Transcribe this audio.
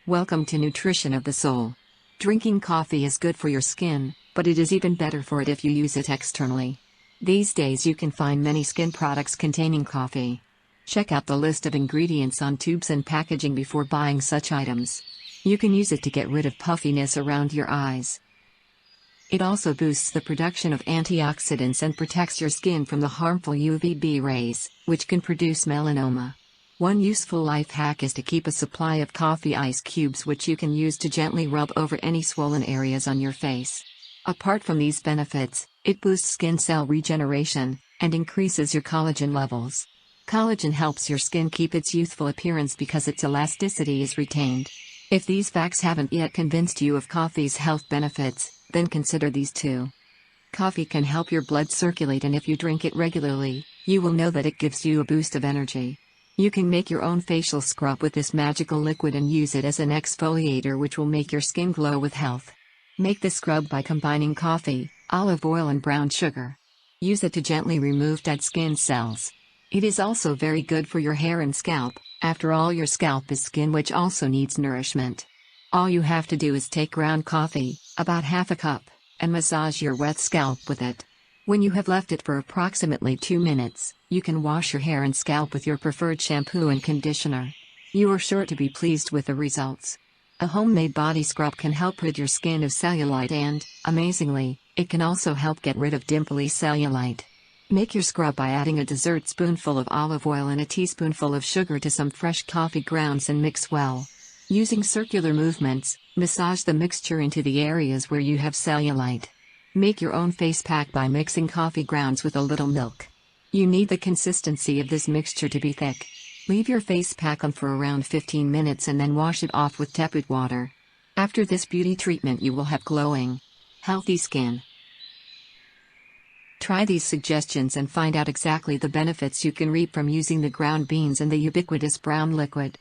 Welcome to Nutrition of the Soul. Drinking coffee is good for your skin, but it is even better for it if you use it externally. These days you can find many skin products containing coffee. Check out the list of ingredients on tubes and packaging before buying such items. You can use it to get rid of puffiness around your eyes. It also boosts the production of antioxidants and protects your skin from the harmful UVB rays, which can produce melanoma. One useful life hack is to keep a supply of coffee ice cubes which you can use to gently rub over any swollen areas on your face. Apart from these benefits, it boosts skin cell regeneration and increases your collagen levels. Collagen helps your skin keep its youthful appearance because its elasticity is retained. If these facts haven't yet convinced you of coffee's health benefits, then consider these too. Coffee can help your blood circulate, and if you drink it regularly, you will know that it gives you a boost of energy. You can make your own facial scrub with this magical liquid and use it as an exfoliator which will make your skin glow with health. Make the scrub by combining coffee, olive oil and brown sugar. Use it to gently remove dead skin cells. It is also very good for your hair and scalp. After all, your scalp is skin which also needs nourishment. All you have to do is take ground coffee, about half a cup, and massage your wet scalp with it. When you have left it for approximately 2 minutes, you can wash your hair and scalp with your preferred shampoo and conditioner. You are sure to be pleased with the results. A homemade body scrub can help rid your skin of cellulite and, amazingly, it can also help get rid of dimply cellulite. Make your scrub by adding a dessert spoonful of olive oil and a teaspoonful of sugar to some fresh coffee grounds and mix well. Using circular movements, massage the mixture into the areas where you have cellulite. Make your own face pack by mixing coffee grounds with a little milk. You need the consistency of this mixture to be thick. Leave your face pack on for around 15 minutes and then wash it off with tepid water. After this beauty treatment you will have glowing, healthy skin. Try these suggestions and find out exactly the benefits you can reap from using the ground beans and the ubiquitous brown liquid.